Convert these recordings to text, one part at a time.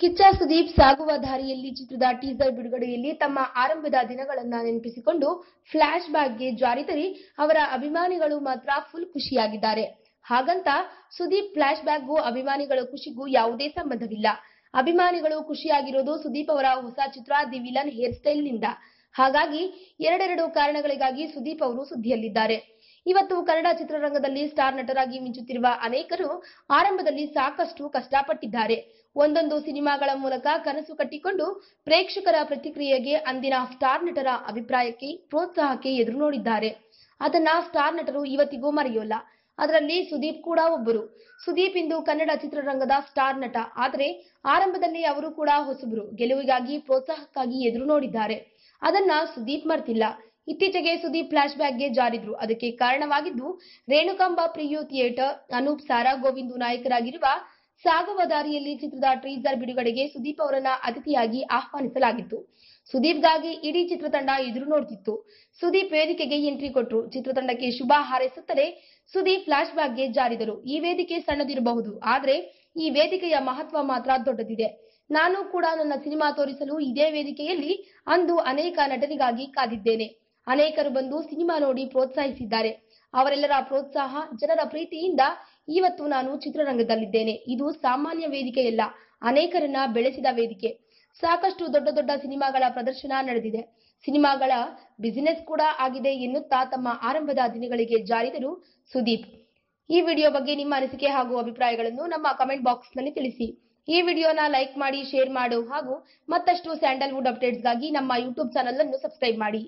ಕಿಚ್ಚ ಸುದೀಪ್ ಸಾಗುವ ದಾರಿಯಲ್ಲಿ ಚಿತ್ರದ ಟೀಸರ್ ಬಿಡುಗಡೆಯಲ್ಲಿ ತಮ್ಮ ಆರಂಭದ ದಿನಗಳನ್ನ ನೆನಪಿಸಿಕೊಂಡು ಫ್ಲಾಶ್ ಬ್ಯಾಕ್ಗೆ ಜಾರಿದರೆ ಅವರ ಅಭಿಮಾನಿಗಳು ಮಾತ್ರ ಫುಲ್ ಖುಷಿಯಾಗಿದ್ದಾರೆ. ಹಾಗಂತ ಸುದೀಪ್ ಫ್ಲಾಶ್ ಬ್ಯಾಕ್ಗೂ ಅಭಿಮಾನಿಗಳ ಖುಷಿಗೂ ಯಾವುದೇ ಸಂಬಂಧವಿಲ್ಲ. ಅಭಿಮಾನಿಗಳು ಖುಷಿಯಾಗಿರೋದು ಸುದೀಪ್ ಅವರ ಹೊಸ ಚಿತ್ರ ದಿ ವಿಲನ್ ಹೇರ್ ಸ್ಟೈಲ್ನಿಂದ. ಹಾಗಾಗಿ ಎರಡೆರಡು ಕಾರಣಗಳಿಗಾಗಿ ಸುದೀಪ್ ಅವರು ಸುದ್ದಿಯಲ್ಲಿದ್ದಾರೆ. ಇವತ್ತು ಕನ್ನಡ ಚಿತ್ರರಂಗದಲ್ಲಿ ಸ್ಟಾರ್ ನಟರಾಗಿ ಮಿಂಚುತ್ತಿರುವ ಅನೇಕರು ಆರಂಭದಲ್ಲಿ ಸಾಕಷ್ಟು ಕಷ್ಟಪಟ್ಟಿದ್ದಾರೆ. ಒಂದೊಂದು ಸಿನಿಮಾಗಳ ಮೂಲಕ ಕನಸು ಕಟ್ಟಿಕೊಂಡು ಪ್ರೇಕ್ಷಕರ ಪ್ರತಿಕ್ರಿಯೆಗೆ, ಅಂದಿನ ಸ್ಟಾರ್ ನಟರ ಅಭಿಪ್ರಾಯಕ್ಕೆ, ಪ್ರೋತ್ಸಾಹಕ್ಕೆ ಎದುರು ನೋಡಿದ್ದಾರೆ. ಅದನ್ನ ಸ್ಟಾರ್ ನಟರು ಇವತ್ತಿಗೂ ಮರೆಯೋಲ್ಲ. ಅದರಲ್ಲಿ ಸುದೀಪ್ ಕೂಡ ಒಬ್ಬರು. ಸುದೀಪ್ ಇಂದು ಕನ್ನಡ ಚಿತ್ರರಂಗದ ಸ್ಟಾರ್ ನಟ. ಆದರೆ ಆರಂಭದಲ್ಲಿ ಅವರು ಕೂಡ ಹೊಸಬರು. ಗೆಲುವಿಗಾಗಿ, ಪ್ರೋತ್ಸಾಹಕ್ಕಾಗಿ ಎದುರು ನೋಡಿದ್ದಾರೆ. ಅದನ್ನ ಸುದೀಪ್ ಮರ್ತಿಲ್ಲ. ಇತ್ತೀಚೆಗೆ ಸುದೀಪ್ ಫ್ಲಾಶ್ ಬ್ಯಾಕ್ಗೆ ಜಾರಿದ್ರು. ಅದಕ್ಕೆ ಕಾರಣವಾಗಿದ್ದು ರೇಣುಕಾಂಬ ಪ್ರಿಯು ಥಿಯೇಟರ್, ಅನೂಪ್, ಸಾರಾ ಗೋವಿಂದು ನಾಯಕರಾಗಿರುವ ಸಾಗುವ ದಾರಿಯಲ್ಲಿ ಚಿತ್ರದ ಟೀಸರ್ ಬಿಡುಗಡೆಗೆ ಸುದೀಪ್ ಅವರನ್ನ ಅತಿಥಿಯಾಗಿ ಆಹ್ವಾನಿಸಲಾಗಿತ್ತು. ಸುದೀಪ್ಗಾಗಿ ಇಡೀ ಚಿತ್ರತಂಡ ಎದುರು ನೋಡ್ತಿತ್ತು. ಸುದೀಪ್ ವೇದಿಕೆಗೆ ಎಂಟ್ರಿ ಕೊಟ್ರು. ಚಿತ್ರತಂಡಕ್ಕೆ ಶುಭ ಹಾರೈಸುತ್ತಲೇ ಸುದೀಪ್ ಫ್ಲಾಶ್ ಬ್ಯಾಕ್ಗೆ ಜಾರಿದರು. ಈ ವೇದಿಕೆ ಸಣ್ಣದಿರಬಹುದು, ಆದ್ರೆ ಈ ವೇದಿಕೆಯ ಮಹತ್ವ ಮಾತ್ರ ದೊಡ್ಡದಿದೆ. ನಾನು ಕೂಡ ನನ್ನ ಸಿನಿಮಾ ತೋರಿಸಲು ಇದೇ ವೇದಿಕೆಯಲ್ಲಿ ಅಂದು ಅನೇಕ ನಟರಿಗಾಗಿ ಕಾದಿದ್ದೇನೆ. ಅನೇಕರು ಬಂದು ಸಿನಿಮಾ ನೋಡಿ ಪ್ರೋತ್ಸಾಹಿಸಿದ್ದಾರೆ. ಅವರೆಲ್ಲರ ಪ್ರೋತ್ಸಾಹ, ಜನರ ಪ್ರೀತಿಯಿಂದ ಇವತ್ತು ನಾನು ಚಿತ್ರರಂಗದಲ್ಲಿದ್ದೇನೆ. ಇದು ಸಾಮಾನ್ಯ ವೇದಿಕೆಯಲ್ಲ, ಅನೇಕರನ್ನ ಬೆಳೆಸಿದ ವೇದಿಕೆ. ಸಾಕಷ್ಟು ದೊಡ್ಡ ದೊಡ್ಡ ಸಿನಿಮಾಗಳ ಪ್ರದರ್ಶನ ನಡೆದಿದೆ. ಸಿನಿಮಾಗಳ ಬಿಸಿನೆಸ್ ಕೂಡ ಆಗಿದೆ ಎನ್ನುತ್ತಾ ತಮ್ಮ ಆರಂಭದ ದಿನಗಳಿಗೆ ಜಾರಿದರು ಸುದೀಪ್. ಈ ವಿಡಿಯೋ ಬಗ್ಗೆ ನಿಮ್ಮ ಅನಿಸಿಕೆ ಹಾಗೂ ಅಭಿಪ್ರಾಯಗಳನ್ನು ನಮ್ಮ ಕಮೆಂಟ್ ಬಾಕ್ಸ್ ನಲ್ಲಿ ತಿಳಿಸಿ. ಈ ವಿಡಿಯೋನ ಲೈಕ್ ಮಾಡಿ, ಶೇರ್ ಮಾಡು ಹಾಗೂ ಮತ್ತಷ್ಟು ಸ್ಯಾಂಡಲ್ವುಡ್ ಅಪ್ಡೇಟ್ಸ್ಗಾಗಿ ನಮ್ಮ ಯೂಟ್ಯೂಬ್ ಚಾನೆಲ್ ಅನ್ನು ಸಬ್ಸ್ಕ್ರೈಬ್ ಮಾಡಿ.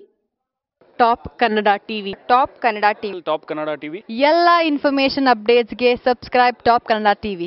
Top Kannada TV top Kannada TV ಎಲ್ಲ ಇನ್ಫಾರ್ಮೇಶನ್ ಅಪ್ಡೇಟ್ಸ್ಗೆ ಸಬ್ಸ್ಕ್ರೈಬ್ ಟಾಪ್ ಕನ್ನಡ ಟಿವಿ.